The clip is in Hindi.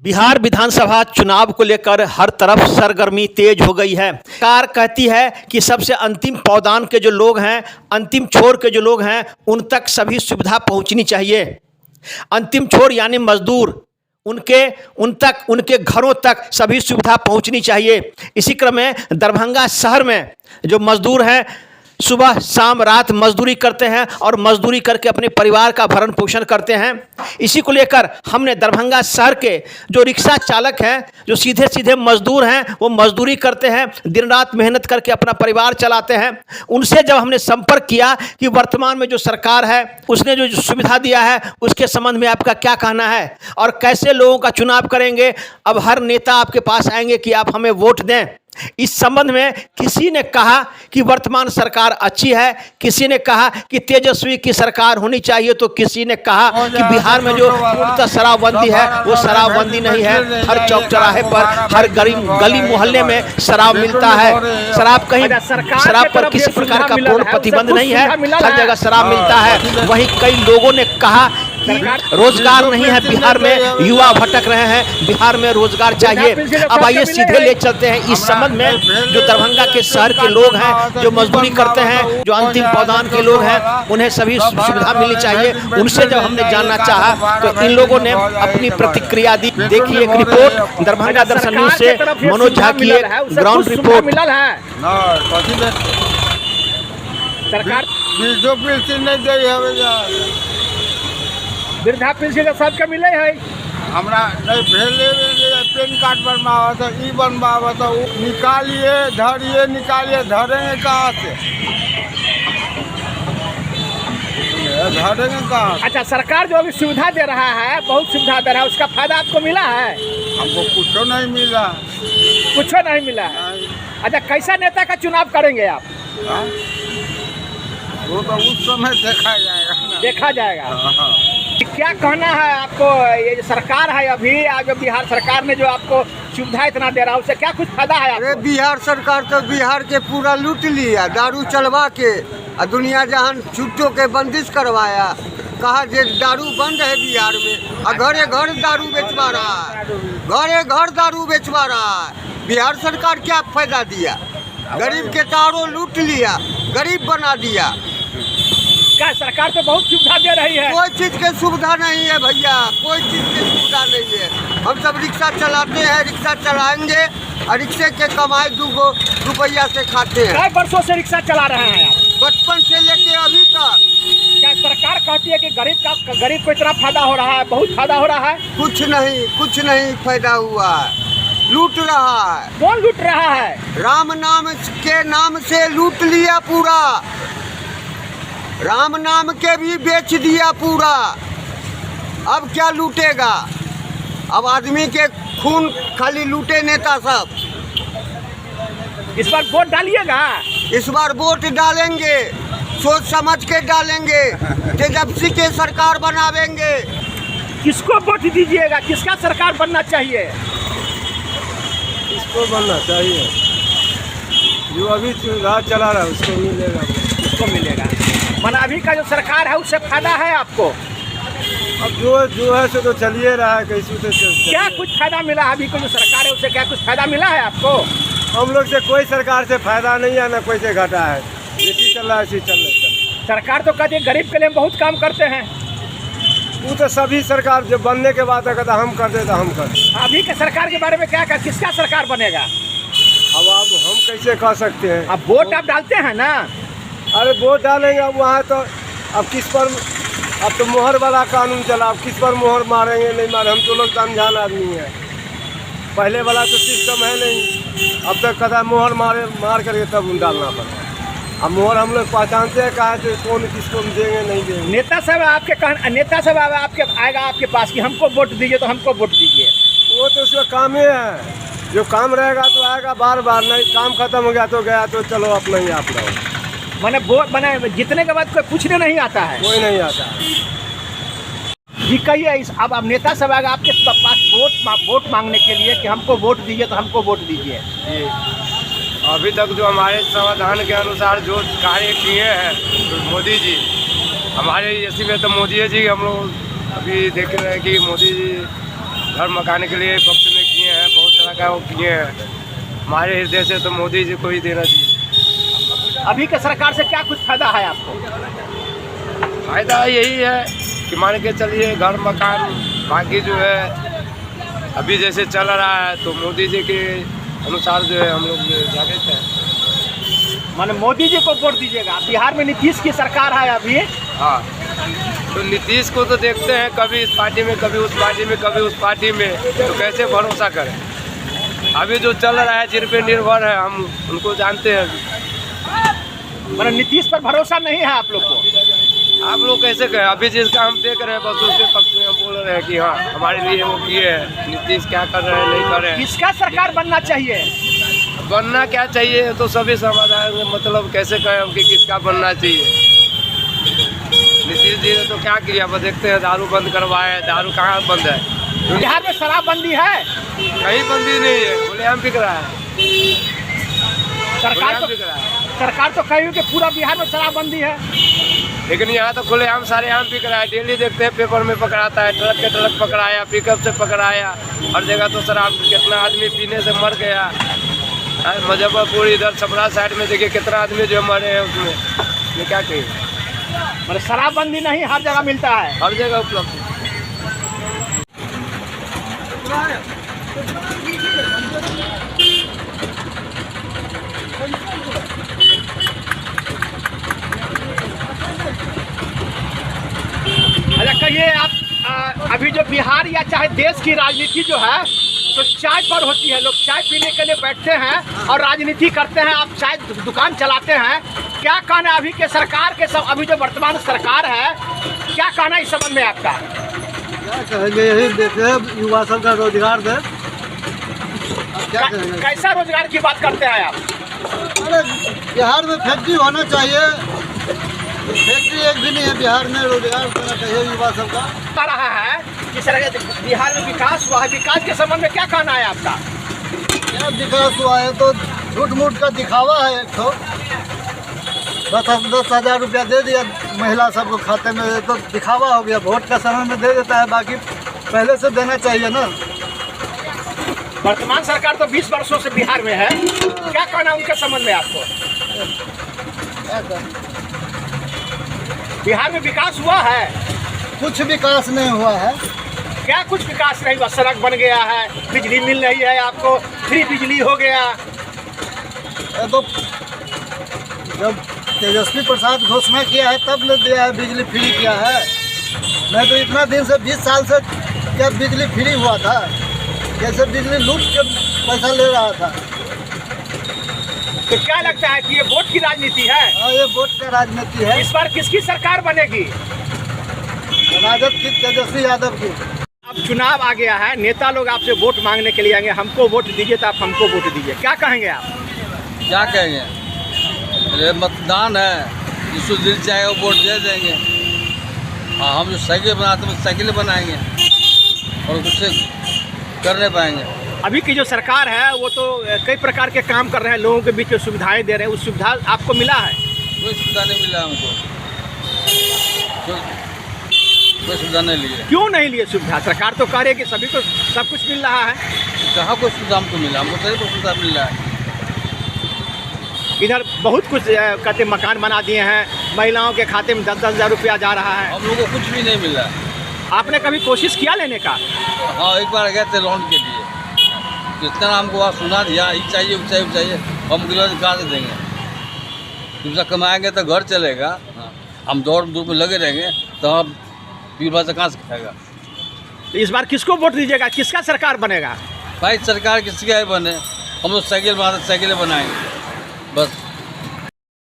बिहार विधानसभा चुनाव को लेकर हर तरफ सरगर्मी तेज हो गई है। सरकार कहती है कि सबसे अंतिम पावदान के जो लोग हैं, अंतिम छोर के जो लोग हैं, उन तक सभी सुविधा पहुंचनी चाहिए। अंतिम छोर यानी मजदूर, उनके घरों तक सभी सुविधा पहुंचनी चाहिए। इसी क्रम में दरभंगा शहर में जो मजदूर हैं, सुबह शाम रात मजदूरी करते हैं और मजदूरी करके अपने परिवार का भरण पोषण करते हैं। इसी को लेकर हमने दरभंगा शहर के जो रिक्शा चालक हैं, जो सीधे सीधे मजदूर हैं, वो मजदूरी करते हैं, दिन रात मेहनत करके अपना परिवार चलाते हैं, उनसे जब हमने संपर्क किया कि वर्तमान में जो सरकार है उसने जो सुविधा दिया है उसके संबंध में आपका क्या कहना है और कैसे लोगों का चुनाव करेंगे। अब हर नेता आपके पास आएंगे कि आप हमें वोट दें। इस संबंध में किसी ने कहा कि वर्तमान सरकार अच्छी है, किसी ने कहा कि तेजस्वी की सरकार होनी चाहिए, तो किसी ने कहा कि बिहार में जो पूर्णतः शराबबंदी है वो शराबबंदी नहीं है। हर चौक चौराहे पर, हर गली मोहल्ले में शराब मिलता है। शराब पर किसी प्रकार का पूर्ण प्रतिबंध नहीं है, हर जगह शराब मिलता है। वहीं कई लोगों ने कहा कि रोजगार नहीं है बिहार में, युवा भटक रहे हैं, बिहार में रोजगार चाहिए। अब आइए सीधे ले चलते हैं इस संबंध में जो दरभंगा के शहर के लोग हैं, जो मजदूरी करते हैं, जो अंतिम पावदान के लोग हैं, उन्हें सभी सुविधा मिलनी चाहिए। उनसे जब हमने जानना चाहा तो इन लोगों ने अपनी प्रतिक्रिया दी। देखिए एक रिपोर्ट दरभंगा दर्शन न्यूज से मनोज झा की ग्राउंड रिपोर्ट। सरकार वृद्धा पेंशन सबके मिले है। हमरा नहीं भेले पेन कार्ड बनवावा था, ई बनवावा था, निकालिए धरिए, निकालिए धरेंगे कहाँ से, धरेंगे कहाँ। अच्छा, सरकार जो अभी सुविधा दे रहा है, बहुत सुविधा दे रहा है, उसका फायदा आपको मिला है? हमको कुछ नहीं मिला। कुछ नहीं मिला है? अच्छा, कैसा नेता का चुनाव करेंगे आप? वो तो उस समय देखा जाएगा ना। देखा जाएगा। क्या कहना है आपको, ये जो सरकार है अभी, आज बिहार सरकार ने जो आपको सुविधा इतना दे रहा है, उससे क्या कुछ फायदा है आपको? अरे बिहार सरकार तो बिहार के पूरा लूट लिया, दारू चलवा के दुनिया जहान छुट्टियों के बंदिश करवाया। कहा जे दारू बंद है बिहार में, और घरे घर दारू बेचवा रहा है, घरे घर दारू बेचवा रहा है। बिहार सरकार क्या फायदा दिया? गरीब के तारों लूट लिया, गरीब बना दिया। क्या सरकार तो बहुत सुविधा दे रही है? कोई चीज के सुविधा नहीं है भैया, कोई चीज की सुविधा नहीं है। हम सब रिक्शा चलाते हैं, रिक्शा चलाएंगे और रिक्शे के कमाई 2 रुपया से खाते हैं। कई वर्षों से रिक्शा चला रहे हैं आप? बचपन से लेके अभी तक। क्या सरकार कहती है कि गरीब को इतना फायदा हो रहा है, बहुत फायदा हो रहा है? कुछ नहीं फायदा हुआ है, लूट रहा है। कौन लूट रहा है? राम नाम के नाम से लूट लिया पूरा, राम नाम के भी बेच दिया पूरा। अब क्या लूटेगा? अब आदमी के खून खाली लूटे नेता सब। इस बार वोट डालिएगा? इस बार वोट डालेंगे, सोच समझ के डालेंगे, तेजस्वी के सरकार बनावेंगे। किसको वोट दीजिएगा? किसका सरकार बनना चाहिए? इसको बनना चाहिए जो अभी राज चला रहा है, उसको मिलेगा। उसको मिलेगा। मन अभी का जो सरकार है उससे फायदा है आपको? अब जो है सो तो चलिए रहा है, कैसे से क्या कुछ फायदा मिला? अभी को जो सरकार है उससे क्या कुछ फायदा मिला है आपको? हम लोग से कोई सरकार से फायदा नहीं है, ना कोई से घटा है। जैसी चल रहा है ऐसी चल रहा है। सरकार तो कहती है गरीब के लिए बहुत काम करते हैं। वो तो सभी सरकार जब बनने के बाद कहता हम कर दे तो हम कर दे। अभी के सरकार के बारे में क्या कहा, किसका सरकार बनेगा? अब हम कैसे कह सकते हैं? अब वोट आप डालते हैं ना? अरे वोट डालेंगे अब वहाँ तो अब किस पर, अब तो मोहर वाला कानून चला, अब किस पर मोहर मारेंगे नहीं मारे। हम तो लोग अनजान आदमी है, पहले वाला तो सिस्टम है नहीं। अब तक कदा मोहर मार करके तब डालना पड़ता। अब मोहर हम लोग पहचानते हैं कहाँ से कौन किसको देंगे नहीं देंगे। नेता सब आपके आएगा आपके पास कि हमको वोट दीजिए, तो हमको वोट दीजिए। वो तो उसका काम ही है, जो काम रहेगा तो आएगा बार बार, नहीं काम खत्म हो गया तो गया, तो चलो अपना ही आप लोग। मैंने जितने के बाद कोई पूछने नहीं आता है? कोई नहीं आता है जी। कहिए अब नेता सब आएगा आपके पास वोट मांगने के लिए कि हमको वोट दीजिए, तो हमको वोट दीजिए। जी, अभी तक जो हमारे संविधान के अनुसार जो कार्य किए हैं तो मोदी जी, हमारे इसी में तो मोदी जी हम लोग अभी देख रहे हैं कि मोदी जी घर मकान के लिए पक्ष में किए हैं, बहुत तरह का वो किए हैं। हमारे हृदय से तो मोदी जी को ही देना चाहिए। अभी के सरकार से क्या कुछ फायदा है आपको? फायदा यही है कि मान के चलिए घर मकान, बाकी जो है अभी जैसे चल रहा है तो मोदी जी के अनुसार जो है हम लोग जागृत हैं। माने मोदी जी को वोट दीजिएगा। बिहार में नीतीश की सरकार है अभी। हाँ, तो नीतीश को तो देखते हैं कभी इस पार्टी में, कभी उस पार्टी में, कभी उस पार्टी में, तो कैसे भरोसा करें। अभी जो चल रहा है जिन पे निर्भर है हम उनको जानते हैं। माने नीतीश पर भरोसा नहीं है आप लोग को? आप लोग कैसे कहें? अभी जिसका हम देख रहे हैं बस उसके पक्ष में हम बोल रहे हैं कि हाँ हमारे लिए वो किए हैं। नीतीश क्या कर रहे हैं नहीं कर रहे हैं, किसका सरकार बनना चाहिए? बनना क्या चाहिए तो सभी समाधान, मतलब कैसे कहें हम कि किसका बनना चाहिए। नीतीश जी ने तो क्या किया, बस देखते हैं दारू बंद करवाए। दारू कहाँ बंद है? बिहार में शराबबंदी है? कहीं बंदी नहीं है, खुलेआम बिक रहा है। सरकार तो कही कि पूरा बिहार में शराबबंदी है, लेकिन यहाँ तो खुलेआम सारेआम बिक रहा है। डेली देखते हैं पेपर में पकड़ाता है, ट्रक के ट्रक पकड़ाया, पिकअप से पकड़ाया। हर जगह तो शराब, कितना आदमी पीने से मर गया। मुजफ्फरपुर इधर छपरा साइड में देखिए कितना आदमी जो मरे हैं उसमें। ये क्या कहिए, मतलब शराबबंदी नहीं हर जगह मिलता है, हर जगह उपलब्ध। अच्छा कहिए आप, अभी जो बिहार या चाहे देश की राजनीति जो है तो चाय पर होती है। लोग चाय पीने के लिए बैठते हैं और राजनीति करते हैं। आप चाय दुकान चलाते हैं, क्या कहना है अभी के सरकार के सब, अभी जो वर्तमान सरकार है, क्या कहना है इस संबंध में आपका? क्या कहेंगे, यही देखे युवा सब का रोजगार दे। क्या कहेंगे? कैसा रोजगार की बात करते हैं आप? अरे बिहार में फैक्ट्री होना चाहिए। फैक्ट्री एक भी नहीं है बिहार में, रोजगार देना चाहिए युवा सब का। कह रहा है कि सर बिहार में विकास हुआ है, विकास के संबंध में क्या कहना है आपका? क्या विकास हुआ है, तो झूठ मूठ का दिखावा है। एक तो 10,000 रुपया दे दिया महिला सबको खाते में, तो दिखावा हो गया। वोट का समय में दे देता है, बाकी पहले से देना चाहिए ना। वर्तमान सरकार तो 20 वर्षों से बिहार में है, क्या कहना है उनके संबंध में आपको? बिहार में विकास हुआ है? कुछ विकास नहीं हुआ है। क्या कुछ विकास नहीं हुआ? सड़क बन गया है, बिजली मिल रही है आपको, फ्री बिजली हो गया। तो जब तेजस्वी प्रसाद घोषणा किया है तब ने दिया है, बिजली फ्री किया है। नहीं तो इतना दिन से 20 साल से क्या बिजली फ्री हुआ था? कैसे बिजली लूट के पैसा ले रहा था। तो क्या लगता है कि ये वोट की राजनीति है? हाँ, ये वोट का राजनीति है। इस बार किसकी सरकार बनेगी? राजद की, तेजस्वी यादव की। अब चुनाव आ गया है, नेता लोग आपसे वोट मांगने के लिए आएंगे, हमको वोट दीजिए, तो आप हमको वोट दीजिए, क्या कहेंगे आप? क्या कहेंगे, ये मतदान है, जिसको दिल चाहेगा वोट दे देंगे। हाँ, हम जो साइकिल बनाते हैं साइकिल बनाएंगे और उससे कर नहीं पाएंगे। अभी की जो सरकार है वो तो कई प्रकार के काम कर रहे हैं, लोगों के बीच में सुविधाएं दे रहे हैं, उस सुविधा आपको मिला है? कोई सुविधा नहीं मिला हमको, कोई सुविधा नहीं लिए। क्यों नहीं लिए सुविधा? सरकार तो कह रही है कि सभी को सब कुछ मिल रहा है। कहाँ कोई सुविधा हमको मिला? हमको सही को सुविधा मिल रहा है। इधर बहुत कुछ कहते मकान बना दिए हैं, महिलाओं के खाते में 10-10 हज़ार रुपया जा रहा है। हम लोगों को कुछ भी नहीं मिल रहा है। आपने कभी कोशिश किया लेने का? हाँ, एक बार गए थे लोन के लिए, जितना हमको वहाँ सुना दिया, ये चाहिए वो चाहिए वो चाहिए, हम गिलोज कहाँ से देंगे? दूसरा कमाएंगे तो घर चलेगा, हम दौड़ धूप में लगे रहेंगे तो हम पीर से कहाँ से खाएगा? तो इस बार किसको वोट दीजिएगा, किसका सरकार बनेगा? भाई सरकार किसकी है बने, हम लोग साइकिल बनाते साइकिलें बनाएंगे बस।